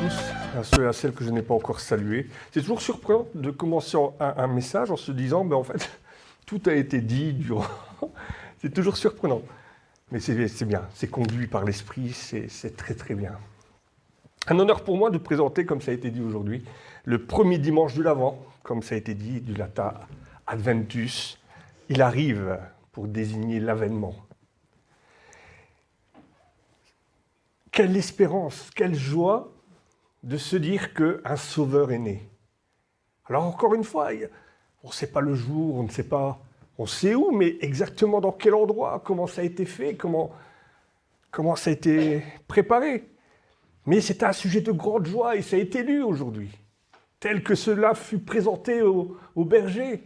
tous, à ceux et à celles que je n'ai pas encore salués. C'est toujours surprenant de commencer un message en se disant, en fait, tout a été dit durant... C'est toujours surprenant. Mais c'est bien, c'est conduit par l'Esprit, c'est très très bien. Un honneur pour moi de présenter, comme ça a été dit aujourd'hui, le premier dimanche de l'Avent, comme ça a été dit, du latin Adventus. Il arrive pour désigner l'avènement. Quelle espérance, quelle joie de se dire qu'un sauveur est né. Alors encore une fois, on ne sait pas le jour, on ne sait pas, on sait où, mais exactement dans quel endroit, comment ça a été fait, comment ça a été préparé. Mais c'est un sujet de grande joie et ça a été lu aujourd'hui, tel que cela fut présenté aux bergers.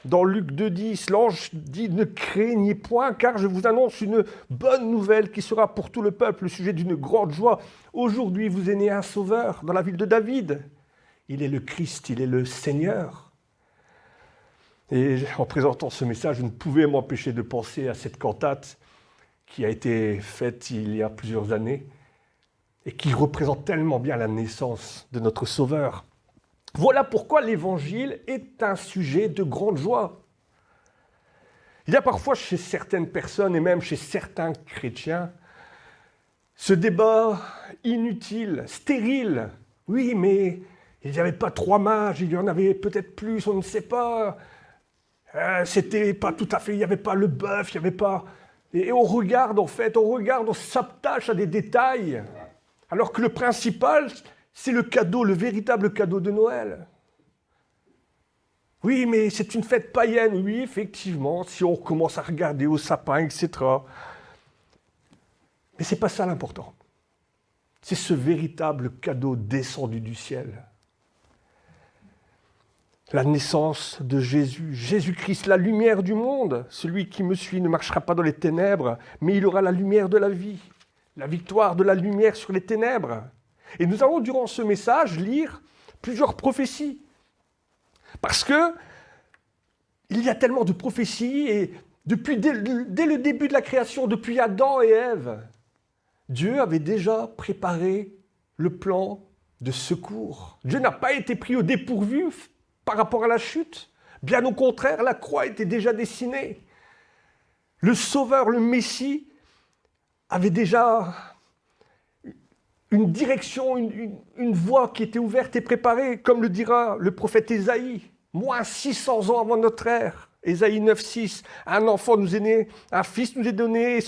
Dans Luc 2,10, l'ange dit « Ne craignez point, car je vous annonce une bonne nouvelle qui sera pour tout le peuple le sujet d'une grande joie. Aujourd'hui, vous est né un sauveur dans la ville de David. Il est le Christ, il est le Seigneur. » Et en présentant ce message, je ne pouvais m'empêcher de penser à cette cantate qui a été faite il y a plusieurs années et qui représente tellement bien la naissance de notre Sauveur. Voilà pourquoi l'Évangile est un sujet de grande joie. Il y a parfois chez certaines personnes et même chez certains chrétiens ce débat inutile, stérile. Oui, mais il n'y avait pas 3 mages, il y en avait peut-être plus, on ne sait pas. C'était pas tout à fait, il n'y avait pas le bœuf, il n'y avait pas... Et on regarde en fait, on s'attache à des détails, alors que le principal... c'est le cadeau, le véritable cadeau de Noël. Oui, mais c'est une fête païenne. Oui, effectivement, si on commence à regarder au sapin, etc. Mais ce n'est pas ça l'important. C'est ce véritable cadeau descendu du ciel. La naissance de Jésus, Jésus-Christ, la lumière du monde. Celui qui me suit ne marchera pas dans les ténèbres, mais il aura la lumière de la vie. La victoire de la lumière sur les ténèbres. Et nous allons, durant ce message, lire plusieurs prophéties. Parce que il y a tellement de prophéties, et dès le début de la création, depuis Adam et Ève, Dieu avait déjà préparé le plan de secours. Dieu n'a pas été pris au dépourvu par rapport à la chute. Bien au contraire, la croix était déjà dessinée. Le Sauveur, le Messie, avait déjà... une direction, une voie qui était ouverte et préparée, comme le dira le prophète Ésaïe. Moins 600 ans avant notre ère, Ésaïe 9,6, un enfant nous est né, un fils nous est donné,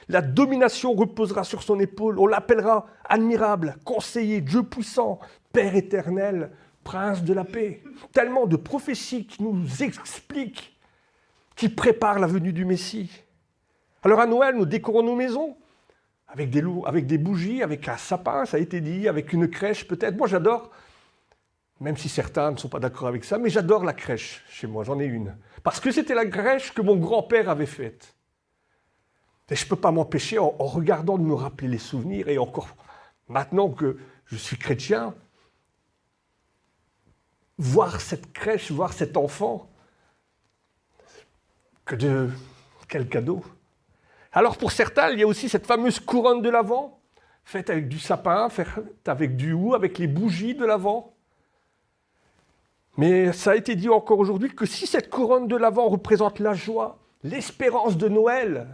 la domination reposera sur son épaule, on l'appellera admirable, conseiller, Dieu puissant, Père éternel, prince de la paix. Tellement de prophéties qui nous expliquent, qui préparent la venue du Messie. Alors à Noël, nous décorons nos maisons, avec des bougies, avec un sapin, ça a été dit, avec une crèche peut-être. Moi j'adore, même si certains ne sont pas d'accord avec ça, mais j'adore la crèche chez moi, j'en ai une. Parce que c'était la crèche que mon grand-père avait faite. Et je ne peux pas m'empêcher, en regardant, de me rappeler les souvenirs, et encore maintenant que je suis chrétien, voir cette crèche, voir cet enfant, quel cadeau! Alors pour certains, il y a aussi cette fameuse couronne de l'Avent, faite avec du sapin, faite avec du houx, avec les bougies de l'Avent. Mais ça a été dit encore aujourd'hui que si cette couronne de l'Avent représente la joie, l'espérance de Noël,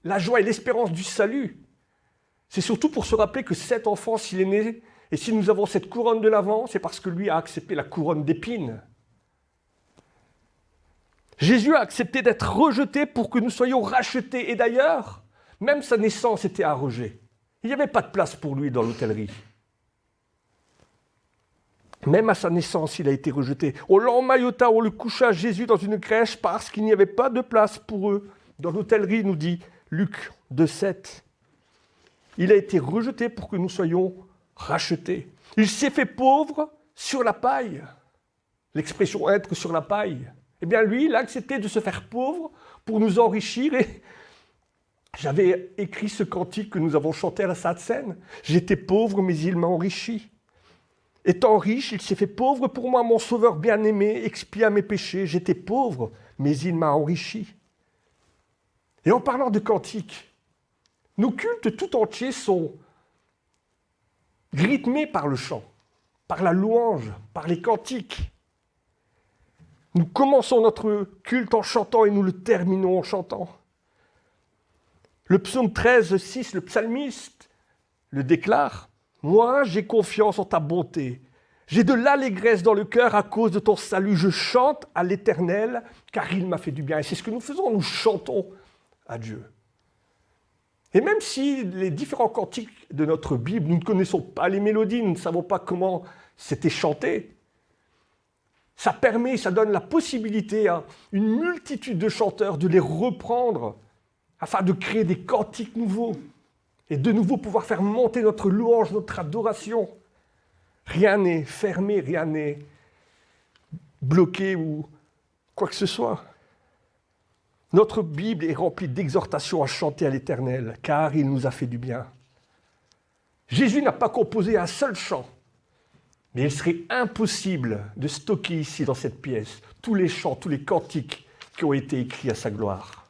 la joie et l'espérance du salut, c'est surtout pour se rappeler que cet enfant, s'il est né, et si nous avons cette couronne de l'Avent, c'est parce que lui a accepté la couronne d'épines. Jésus a accepté d'être rejeté pour que nous soyons rachetés. Et d'ailleurs, même sa naissance était un rejet. Il n'y avait pas de place pour lui dans l'hôtellerie. Même à sa naissance, il a été rejeté. On l'emmaillota, on le coucha Jésus dans une crèche parce qu'il n'y avait pas de place pour eux. Dans l'hôtellerie, nous dit Luc 2,7. Il a été rejeté pour que nous soyons rachetés. Il s'est fait pauvre sur la paille. L'expression « être sur la paille ». Eh bien, lui, il a accepté de se faire pauvre pour nous enrichir. Et j'avais écrit ce cantique que nous avons chanté à la Sainte Seine. J'étais pauvre, mais il m'a enrichi. Étant riche, il s'est fait pauvre pour moi, mon Sauveur bien-aimé, expia mes péchés. J'étais pauvre, mais il m'a enrichi. Et en parlant de cantique, nos cultes tout entiers sont rythmé par le chant, par la louange, par les cantiques. Nous commençons notre culte en chantant et nous le terminons en chantant. Le psaume 13, 6, le psalmiste le déclare. « Moi, j'ai confiance en ta bonté. J'ai de l'allégresse dans le cœur à cause de ton salut. Je chante à l'Éternel, car il m'a fait du bien. » Et c'est ce que nous faisons, nous chantons à Dieu. Et même si les différents cantiques de notre Bible, nous ne connaissons pas les mélodies, nous ne savons pas comment c'était chanté, ça permet, ça donne la possibilité à une multitude de chanteurs de les reprendre afin de créer des cantiques nouveaux et de nouveau pouvoir faire monter notre louange, notre adoration. Rien n'est fermé, rien n'est bloqué ou quoi que ce soit. Notre Bible est remplie d'exhortations à chanter à l'Éternel, car il nous a fait du bien. Jésus n'a pas composé un seul chant, mais il serait impossible de stocker ici, dans cette pièce, tous les chants, tous les cantiques qui ont été écrits à sa gloire.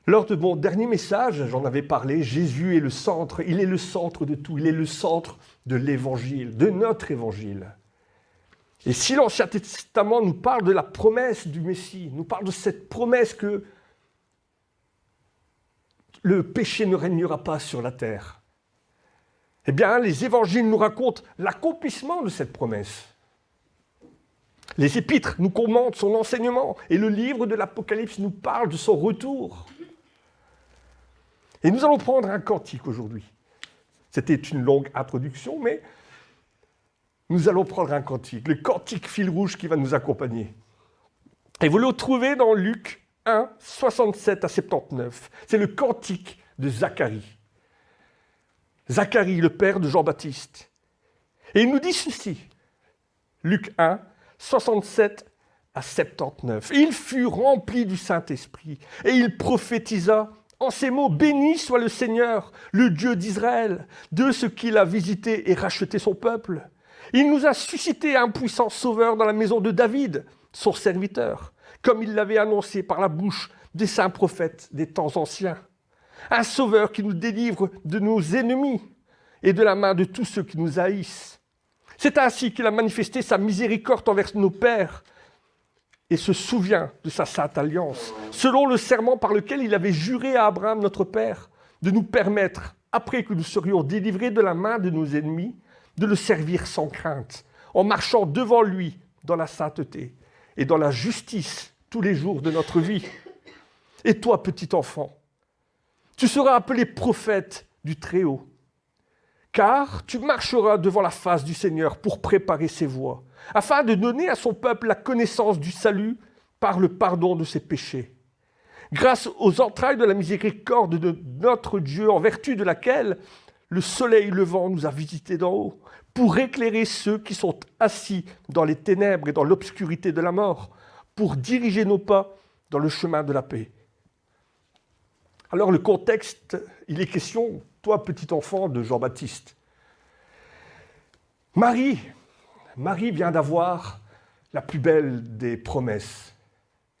Lors de mon dernier message, j'en avais parlé, Jésus est le centre, il est le centre de tout, il est le centre de l'Évangile, de notre Évangile. Et si l'Ancien Testament nous parle de la promesse du Messie, nous parle de cette promesse que le péché ne régnera pas sur la terre, eh bien, les évangiles nous racontent l'accomplissement de cette promesse. Les épîtres nous commentent son enseignement et le livre de l'Apocalypse nous parle de son retour. Et nous allons prendre un cantique aujourd'hui. C'était une longue introduction, mais nous allons prendre un cantique, le cantique fil rouge qui va nous accompagner. Et vous le trouvez dans Luc 1, 67 à 79. C'est le cantique de Zacharie. Zacharie, le père de Jean-Baptiste. Et il nous dit ceci, Luc 1, 67 à 79. « Il fut rempli du Saint-Esprit et il prophétisa en ces mots, « Béni soit le Seigneur, le Dieu d'Israël, de ce qu'il a visité et racheté son peuple. Il nous a suscité un puissant sauveur dans la maison de David, son serviteur, comme il l'avait annoncé par la bouche des saints prophètes des temps anciens. Un sauveur qui nous délivre de nos ennemis et de la main de tous ceux qui nous haïssent. C'est ainsi qu'il a manifesté sa miséricorde envers nos pères et se souvient de sa sainte alliance, selon le serment par lequel il avait juré à Abraham, notre père, de nous permettre, après que nous serions délivrés de la main de nos ennemis, de le servir sans crainte, en marchant devant lui dans la sainteté et dans la justice tous les jours de notre vie. Et toi, petit enfant, tu seras appelé prophète du Très-Haut, car tu marcheras devant la face du Seigneur pour préparer ses voies, afin de donner à son peuple la connaissance du salut par le pardon de ses péchés. Grâce aux entrailles de la miséricorde de notre Dieu, en vertu de laquelle le soleil levant nous a visités d'en haut, pour éclairer ceux qui sont assis dans les ténèbres et dans l'obscurité de la mort, pour diriger nos pas dans le chemin de la paix. » Alors le contexte, il est question, toi petit enfant de Jean-Baptiste. Marie vient d'avoir la plus belle des promesses,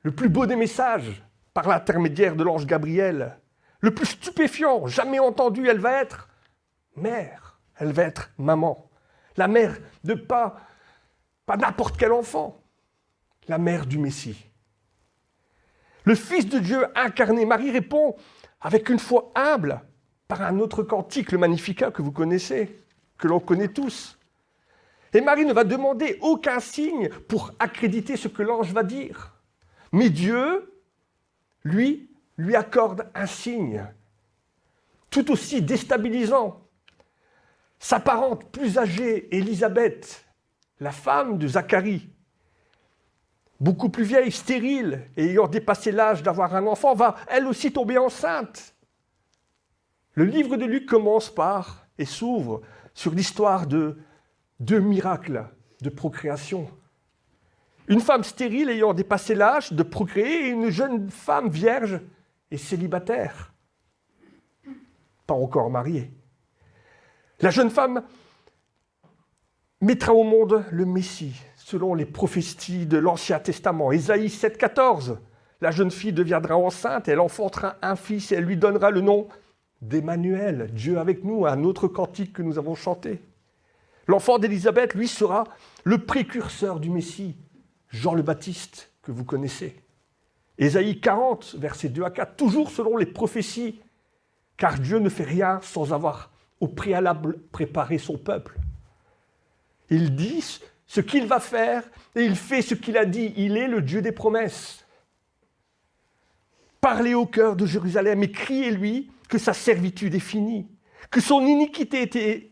le plus beau des messages par l'intermédiaire de l'ange Gabriel, le plus stupéfiant, jamais entendu, elle va être mère, elle va être maman, la mère de pas n'importe quel enfant, la mère du Messie. Le Fils de Dieu incarné, Marie répond avec une foi humble par un autre cantique, le Magnificat que vous connaissez, que l'on connaît tous. Et Marie ne va demander aucun signe pour accréditer ce que l'ange va dire. Mais Dieu, lui accorde un signe, tout aussi déstabilisant. Sa parente plus âgée, Élisabeth, la femme de Zacharie, beaucoup plus vieille, stérile, et ayant dépassé l'âge d'avoir un enfant, va elle aussi tomber enceinte. Le livre de Luc commence par et s'ouvre sur l'histoire de deux miracles de procréation. Une femme stérile ayant dépassé l'âge de procréer et une jeune femme vierge et célibataire, pas encore mariée. La jeune femme mettra au monde le Messie, selon les prophéties de l'Ancien Testament. Ésaïe 7,14. La jeune fille deviendra enceinte, elle enfantera un fils et elle lui donnera le nom d'Emmanuel, Dieu avec nous, un autre cantique que nous avons chanté. L'enfant d'Élisabeth, lui, sera le précurseur du Messie, Jean le Baptiste, que vous connaissez. Ésaïe 40, versets 2 à 4, toujours selon les prophéties, car Dieu ne fait rien sans avoir au préalable préparé son peuple. Il dit ce qu'il va faire et il fait ce qu'il a dit. Il est le Dieu des promesses. Parlez au cœur de Jérusalem et criez-lui que sa servitude est finie, que son iniquité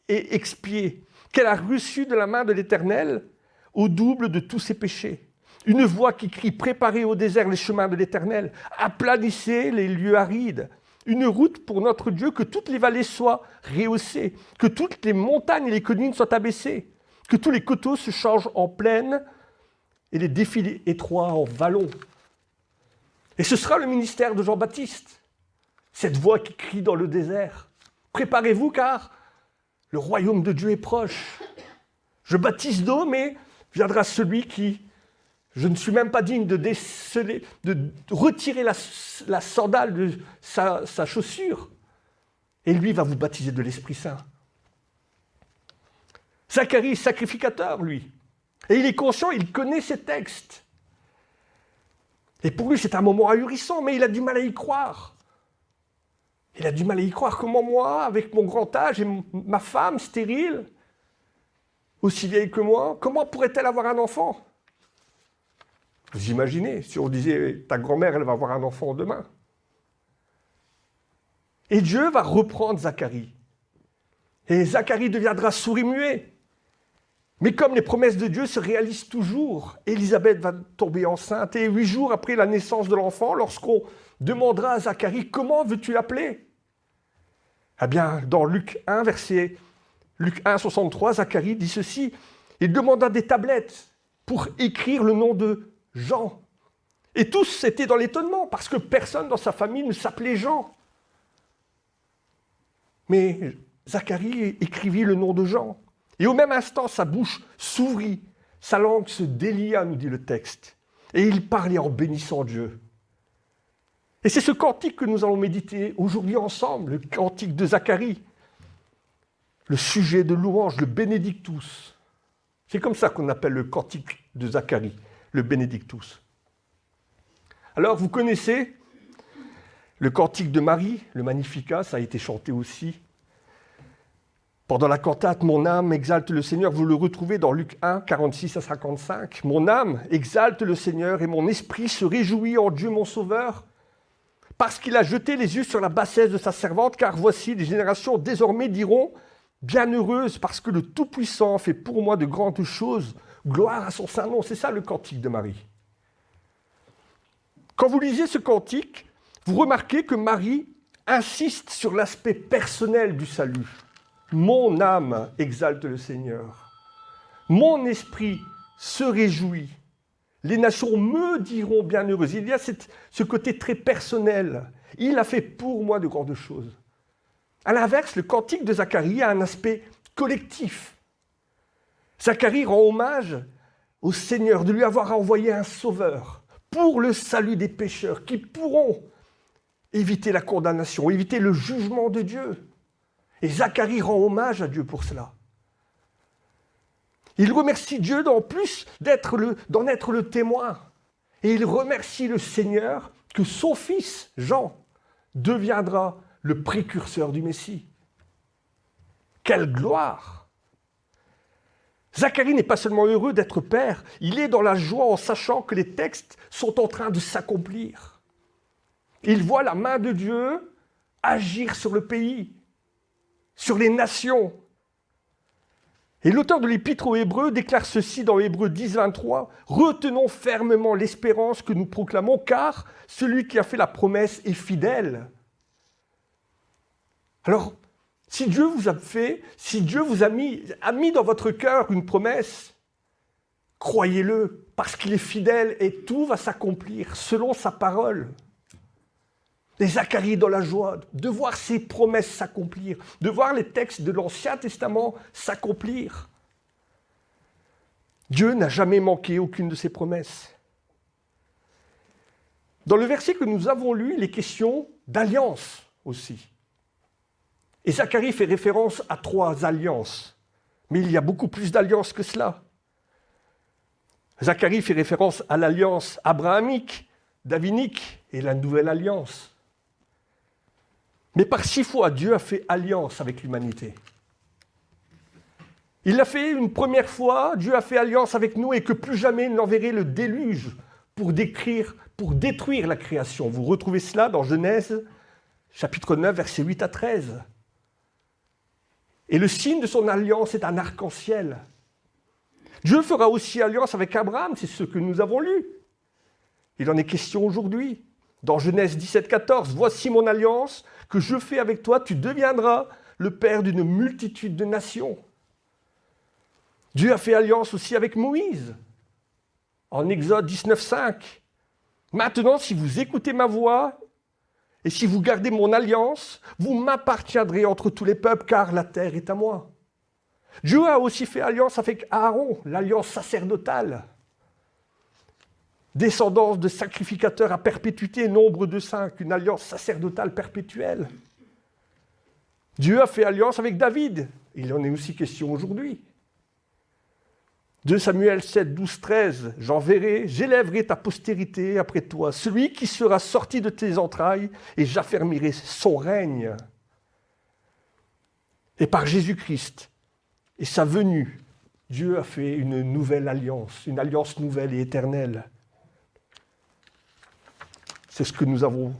est expiée, qu'elle a reçu de la main de l'Éternel au double de tous ses péchés. Une voix qui crie « Préparez au désert les chemins de l'Éternel, aplanissez les lieux arides. Une route pour notre Dieu, que toutes les vallées soient rehaussées, que toutes les montagnes et les collines soient abaissées, que tous les coteaux se changent en plaines et les défilés étroits en vallons. » Et ce sera le ministère de Jean-Baptiste, cette voix qui crie dans le désert. Préparez-vous car le royaume de Dieu est proche. Je baptise d'eau, mais viendra celui qui, je ne suis même pas digne de déceler, de retirer la sandale de sa chaussure. Et lui va vous baptiser de l'Esprit Saint. Zacharie est sacrificateur, lui. Et il est conscient, il connaît ses textes. Et pour lui, c'est un moment ahurissant, mais il a du mal à y croire. Il a du mal à y croire. Comment moi, avec mon grand âge et ma femme stérile, aussi vieille que moi, comment pourrait-elle avoir un enfant? Vous imaginez, si on disait, ta grand-mère, elle va avoir un enfant demain. Et Dieu va reprendre Zacharie. Et Zacharie deviendra sourd et muet. Mais comme les promesses de Dieu se réalisent toujours, Élisabeth va tomber enceinte. Et 8 jours après la naissance de l'enfant, lorsqu'on demandera à Zacharie, comment veux-tu l'appeler? Eh bien, dans Luc 1, Luc 1, 63, Zacharie dit ceci. Il demanda des tablettes pour écrire le nom de Jean. Et tous étaient dans l'étonnement, parce que personne dans sa famille ne s'appelait Jean. Mais Zacharie écrivit le nom de Jean. Et au même instant, sa bouche s'ouvrit, sa langue se délia, nous dit le texte. Et il parlait en bénissant Dieu. Et c'est ce cantique que nous allons méditer aujourd'hui ensemble, le cantique de Zacharie. Le sujet de louange, le Benedictus. C'est comme ça qu'on appelle le cantique de Zacharie, le Benedictus. Alors, vous connaissez le cantique de Marie, le Magnificat, ça a été chanté aussi. Pendant la cantate, mon âme exalte le Seigneur, vous le retrouvez dans Luc 1, 46 à 55. Mon âme exalte le Seigneur et mon esprit se réjouit en Dieu mon Sauveur, parce qu'il a jeté les yeux sur la bassesse de sa servante, car voici, les générations désormais diront, bienheureuse, parce que le Tout-Puissant fait pour moi de grandes choses, gloire à son saint nom. C'est ça le cantique de Marie. Quand vous lisez ce cantique, vous remarquez que Marie insiste sur l'aspect personnel du salut. Mon âme exalte le Seigneur. Mon esprit se réjouit. Les nations me diront bienheureuse. Il y a ce côté très personnel. Il a fait pour moi de grandes choses. À l'inverse, le cantique de Zacharie a un aspect collectif. Zacharie rend hommage au Seigneur de lui avoir envoyé un sauveur pour le salut des pécheurs qui pourront éviter la condamnation, éviter le jugement de Dieu. Et Zacharie rend hommage à Dieu pour cela. Il remercie Dieu en plus d'en être le témoin. Et il remercie le Seigneur que son fils, Jean, deviendra le précurseur du Messie. Quelle gloire! Zacharie n'est pas seulement heureux d'être père, il est dans la joie en sachant que les textes sont en train de s'accomplir. Il voit la main de Dieu agir sur le pays, sur les nations. Et l'auteur de l'Épître aux Hébreux déclare ceci dans Hébreux 10, 23. « Retenons fermement l'espérance que nous proclamons, car celui qui a fait la promesse est fidèle. » Alors, si Dieu vous a mis dans votre cœur une promesse, croyez-le, parce qu'il est fidèle et tout va s'accomplir selon sa parole. Et Zacharie dans la joie de voir ses promesses s'accomplir, de voir les textes de l'Ancien Testament s'accomplir. Dieu n'a jamais manqué aucune de ses promesses. Dans le verset que nous avons lu, il est question d'alliance aussi. Et Zacharie fait référence à 3 alliances. Mais il y a beaucoup plus d'alliances que cela. Zacharie fait référence à l'alliance abrahamique, davinique et la nouvelle alliance. Mais par 6 fois, Dieu a fait alliance avec l'humanité. Il l'a fait une première fois, Dieu a fait alliance avec nous et que plus jamais il n'enverrait le déluge pour détruire la création. Vous retrouvez cela dans Genèse, chapitre 9, versets 8 à 13. Et le signe de son alliance est un arc-en-ciel. Dieu fera aussi alliance avec Abraham, c'est ce que nous avons lu. Il en est question aujourd'hui. Dans Genèse 17, 14, « Voici mon alliance que je fais avec toi, tu deviendras le père d'une multitude de nations. » Dieu a fait alliance aussi avec Moïse. En Exode 19, 5, « Maintenant, si vous écoutez ma voix et si vous gardez mon alliance, vous m'appartiendrez entre tous les peuples, car la terre est à moi. » Dieu a aussi fait alliance avec Aaron, l'alliance sacerdotale. Descendance de sacrificateurs à perpétuité, nombre de 5, une alliance sacerdotale perpétuelle. Dieu a fait alliance avec David. Il en est aussi question aujourd'hui. 2 Samuel 7, 12, 13, « J'élèverai ta postérité après toi, celui qui sera sorti de tes entrailles, et j'affermirai son règne. » Et par Jésus-Christ et sa venue, Dieu a fait une nouvelle alliance, une alliance nouvelle et éternelle. C'est ce que nous avons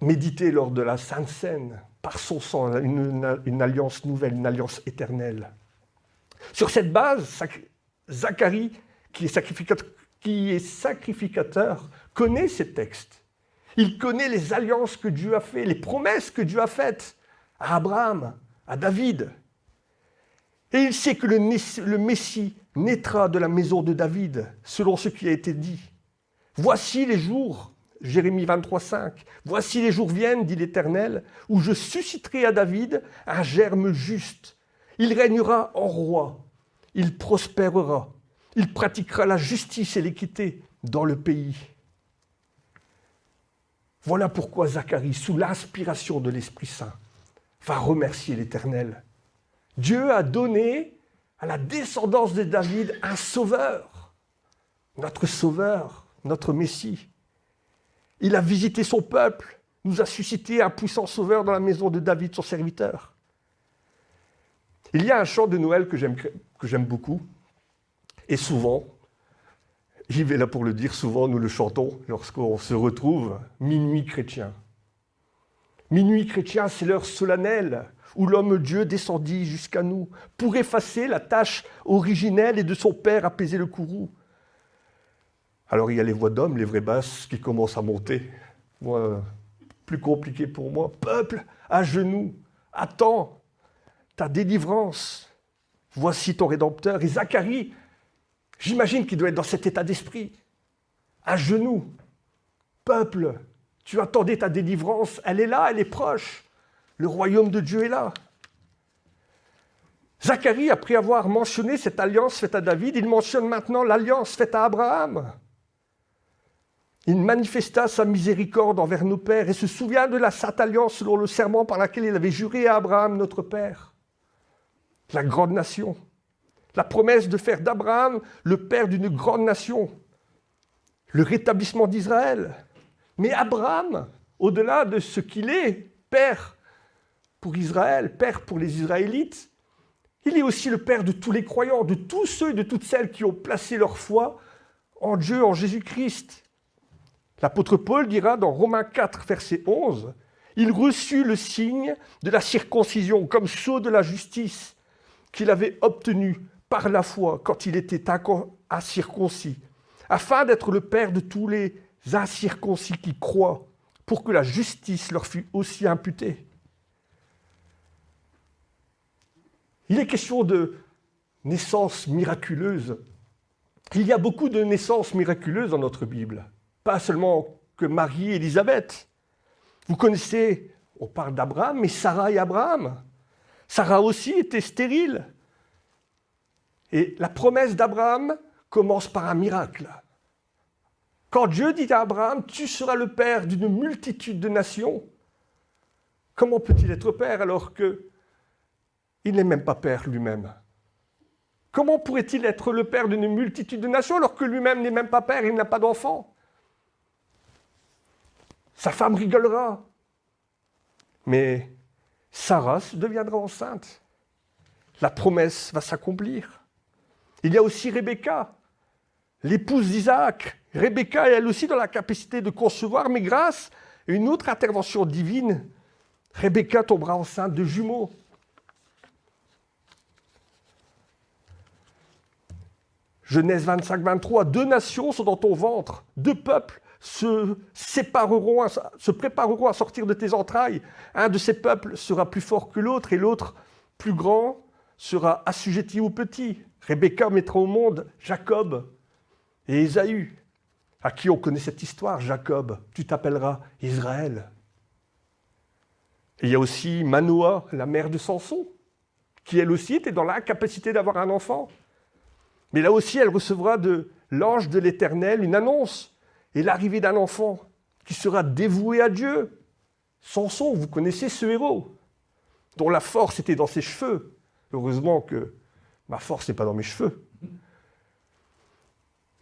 médité lors de la Sainte Seine, par son sang, une alliance nouvelle, une alliance éternelle. Sur cette base, Zacharie, qui est sacrificateur, connaît ces textes. Il connaît les alliances que Dieu a faites, les promesses que Dieu a faites à Abraham, à David. Et il sait que le Messie naîtra de la maison de David, selon ce qui a été dit. Voici les jours, Jérémie 23, 5, « Voici les jours viennent, dit l'Éternel, où je susciterai à David un germe juste. Il régnera en roi, il prospérera, il pratiquera la justice et l'équité dans le pays. » Voilà pourquoi Zacharie, sous l'inspiration de l'Esprit Saint, va remercier l'Éternel. Dieu a donné à la descendance de David un sauveur, notre Messie. Il a visité son peuple, nous a suscité un puissant sauveur dans la maison de David, son serviteur. Il y a un chant de Noël que j'aime beaucoup, et souvent, j'y vais là pour le dire, souvent nous le chantons lorsqu'on se retrouve, Minuit chrétien. Minuit chrétien, c'est l'heure solennelle où l'homme-dieu descendit jusqu'à nous pour effacer la tâche originelle et de son père apaiser le courroux. Alors il y a les voix d'hommes, les vraies basses qui commencent à monter. Moi, plus compliqué pour moi. Peuple, à genoux, attends ta délivrance. Voici ton Rédempteur. Et Zacharie, j'imagine qu'il doit être dans cet état d'esprit. À genoux, peuple, tu attendais ta délivrance, elle est là, elle est proche. Le royaume de Dieu est là. Zacharie, après avoir mentionné cette alliance faite à David, il mentionne maintenant l'alliance faite à Abraham. Il manifesta sa miséricorde envers nos pères et se souvient de la sainte alliance selon le serment par laquelle il avait juré à Abraham, notre père. La grande nation. La promesse de faire d'Abraham le père d'une grande nation. Le rétablissement d'Israël. Mais Abraham, au-delà de ce qu'il est, père pour Israël, père pour les Israélites, il est aussi le père de tous les croyants, de tous ceux et de toutes celles qui ont placé leur foi en Dieu, en Jésus-Christ. L'apôtre Paul dira dans Romains 4, verset 11, « Il reçut le signe de la circoncision comme sceau de la justice qu'il avait obtenu par la foi quand il était incirconcis, afin d'être le père de tous les incirconcis qui croient, pour que la justice leur fût aussi imputée. » Il est question de naissances miraculeuses. Il y a beaucoup de naissances miraculeuses dans notre Bible. Pas seulement que Marie et Élisabeth. Vous connaissez, on parle d'Abraham, mais Sarah et Abraham. Sarah aussi était stérile. Et la promesse d'Abraham commence par un miracle. Quand Dieu dit à Abraham, tu seras le père d'une multitude de nations, Comment peut-il être père alors qu'il n'est même pas père lui-même? Comment pourrait-il être le père d'une multitude de nations alors que lui-même n'est même pas père, il n'a pas d'enfant? Sa femme rigolera. Mais Sarah deviendra enceinte. La promesse va s'accomplir. Il y a aussi Rebecca, l'épouse d'Isaac. Rebecca est elle aussi dans la capacité de concevoir, mais grâce à une autre intervention divine, Rebecca tombera enceinte de jumeaux. Genèse 25-23, 2 nations sont dans ton ventre, 2 peuples se prépareront à sortir de tes entrailles. Un de ces peuples sera plus fort que l'autre et l'autre, plus grand, sera assujetti au petit. Rebecca mettra au monde Jacob et Ésaü. À qui on connaît cette histoire, Jacob, tu t'appelleras Israël. Et il y a aussi Manoah, la mère de Samson, qui elle aussi était dans l'incapacité d'avoir un enfant. Mais là aussi, elle recevra de l'ange de l'Éternel une annonce et l'arrivée d'un enfant qui sera dévoué à Dieu. Samson, vous connaissez ce héros, dont la force était dans ses cheveux. Heureusement que ma force n'est pas dans mes cheveux.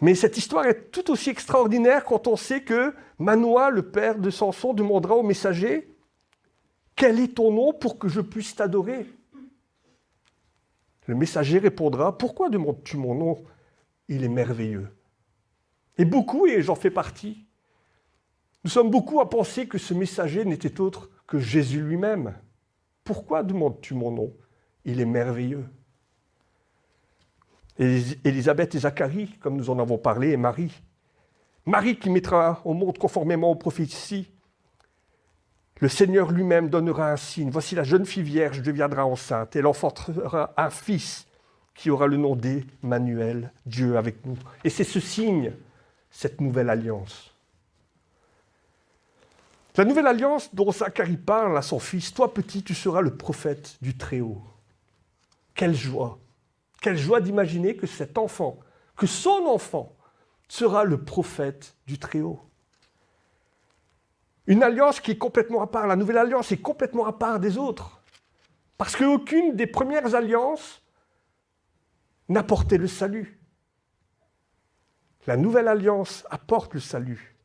Mais cette histoire est tout aussi extraordinaire quand on sait que Manoah, le père de Samson, demandera au messager « Quel est ton nom pour que je puisse t'adorer ?» Le messager répondra « Pourquoi demandes-tu mon nom? Il est merveilleux. » Et beaucoup, et j'en fais partie, nous sommes beaucoup à penser que ce messager n'était autre que Jésus lui-même. Pourquoi demandes-tu mon nom? Il est merveilleux. Et Élisabeth et Zacharie, comme nous en avons parlé, et Marie. Marie qui mettra au monde conformément aux prophéties. Le Seigneur lui-même donnera un signe. Voici la jeune fille vierge deviendra enceinte. Elle enfantera un fils qui aura le nom d'Emmanuel, Dieu avec nous. Et c'est ce signe, cette nouvelle alliance. La nouvelle alliance dont Zacharie parle à son fils, « Toi petit, tu seras le prophète du Très-Haut. » Quelle joie! Quelle joie d'imaginer que cet enfant, que son enfant, sera le prophète du Très-Haut. Une alliance qui est complètement à part. La nouvelle alliance est complètement à part des autres. Parce qu'aucune des premières alliances n'apportait le salut. La nouvelle alliance apporte le salut.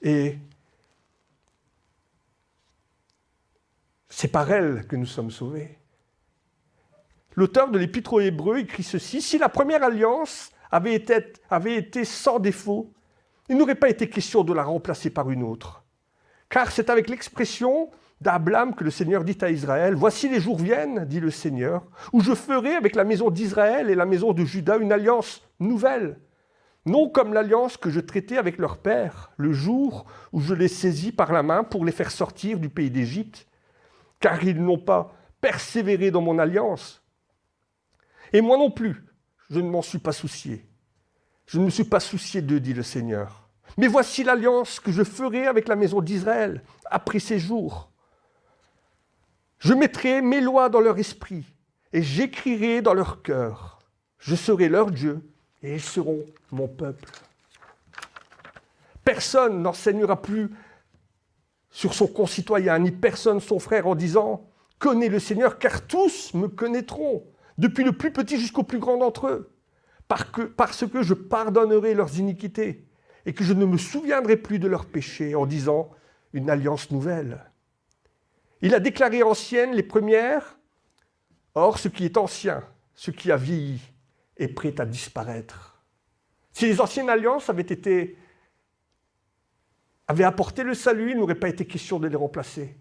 Et c'est par elle que nous sommes sauvés. L'auteur de l'Épître aux Hébreux écrit ceci: « Si la première alliance avait été sans défaut, il n'aurait pas été question de la remplacer par une autre. Car c'est avec l'expression d'Abraham que le Seigneur dit à Israël: « Voici les jours viennent, dit le Seigneur, où je ferai avec la maison d'Israël et la maison de Juda une alliance nouvelle, non comme l'alliance que je traitais avec leur père, le jour où je les saisis par la main pour les faire sortir du pays d'Égypte, car ils n'ont pas persévéré dans mon alliance. Et moi non plus, je ne m'en suis pas soucié. Je ne me suis pas soucié d'eux, dit le Seigneur. Mais voici l'alliance que je ferai avec la maison d'Israël après ces jours. Je mettrai mes lois dans leur esprit et j'écrirai dans leur cœur. Je serai leur Dieu et ils seront mon peuple. » Personne n'enseignera plus sur son concitoyen, ni personne son frère en disant « Connais le Seigneur, car tous me connaîtront, depuis le plus petit jusqu'au plus grand d'entre eux, parce que je pardonnerai leurs iniquités et que je ne me souviendrai plus de leurs péchés en disant une alliance nouvelle. Il a déclaré anciennes les premières, or ce qui est ancien, ce qui a vieilli, est prêt à disparaître. » Si les anciennes alliances avaient apporté le salut, il n'aurait pas été question de les remplacer.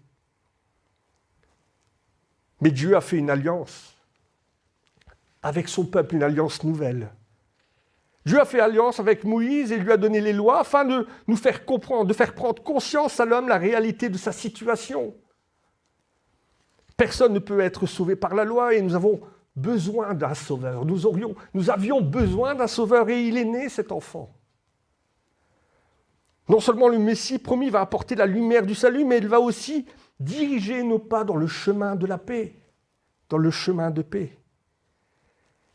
Mais Dieu a fait une alliance avec son peuple, une alliance nouvelle. Dieu a fait alliance avec Moïse et lui a donné les lois afin de nous faire comprendre, de faire prendre conscience à l'homme la réalité de sa situation. Personne ne peut être sauvé par la loi et nous avons besoin d'un sauveur. Nous avions besoin d'un sauveur et il est né, cet enfant. Non seulement le Messie promis va apporter la lumière du salut, mais il va aussi diriger nos pas dans le chemin de la paix, dans le chemin de paix.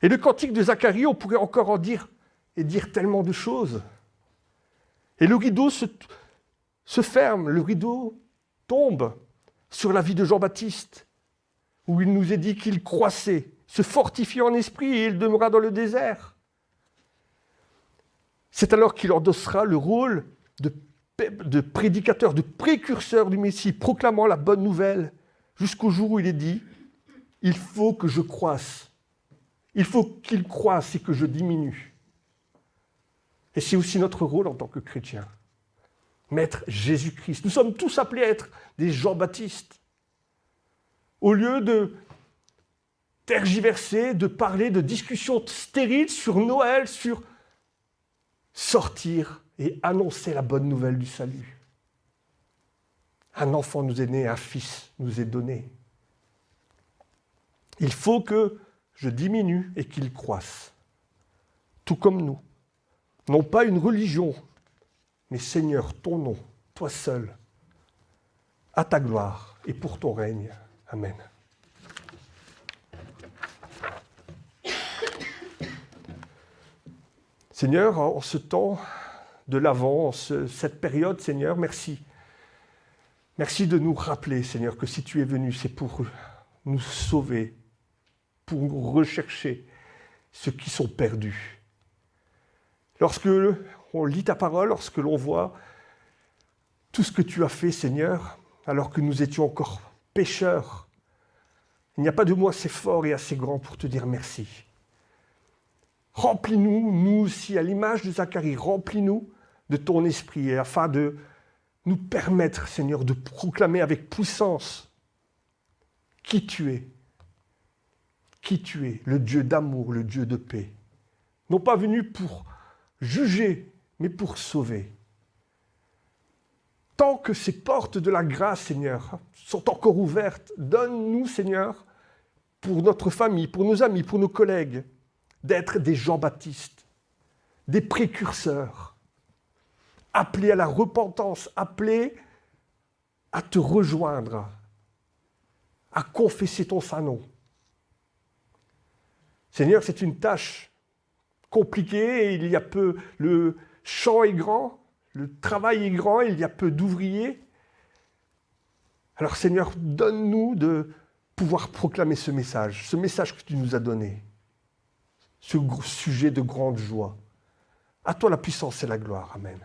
Et le cantique de Zacharie, on pourrait encore en dire et dire tellement de choses. Et le rideau se ferme, le rideau tombe sur la vie de Jean-Baptiste, où il nous est dit qu'il croissait, se fortifiait en esprit et il demeura dans le désert. C'est alors qu'il endossera le rôle de prédicateur, de précurseur du Messie, proclamant la bonne nouvelle, jusqu'au jour où il est dit « Il faut que je croisse, il faut qu'il croisse et que je diminue ». Et c'est aussi notre rôle en tant que chrétiens. Mettre Jésus-Christ. Nous sommes tous appelés à être des Jean-Baptiste. Au lieu de tergiverser, de parler de discussions stériles sur Noël, sur sortir et annoncer la bonne nouvelle du salut. Un enfant nous est né, un fils nous est donné. Il faut que je diminue et qu'il croisse, tout comme nous. Non pas une religion, mais Seigneur, ton nom, toi seul, à ta gloire et pour ton règne. Amen. Seigneur, en ce temps de l'Avent, en cette période, Seigneur, merci. Merci de nous rappeler, Seigneur, que si tu es venu, c'est pour nous sauver, pour nous rechercher ceux qui sont perdus. Lorsque on lit ta parole, lorsque l'on voit tout ce que tu as fait, Seigneur, alors que nous étions encore pécheurs, il n'y a pas de mot assez fort et assez grand pour te dire merci. Remplis-nous, nous aussi, à l'image de Zacharie, remplis-nous de ton esprit, afin de nous permettre, Seigneur, de proclamer avec puissance qui tu es. Qui tu es, le Dieu d'amour, le Dieu de paix. Non pas venu pour juger, mais pour sauver. Tant que ces portes de la grâce, Seigneur, sont encore ouvertes, donne-nous, Seigneur, pour notre famille, pour nos amis, pour nos collègues, d'être des Jean-Baptiste, des précurseurs, appelés à la repentance, appelés à te rejoindre, à confesser ton saint nom. Seigneur, c'est une tâche compliquée, et il y a peu, le champ est grand, le travail est grand, il y a peu d'ouvriers. Alors Seigneur, donne-nous de pouvoir proclamer ce message que tu nous as donné, ce sujet de grande joie. À toi la puissance et la gloire. Amen.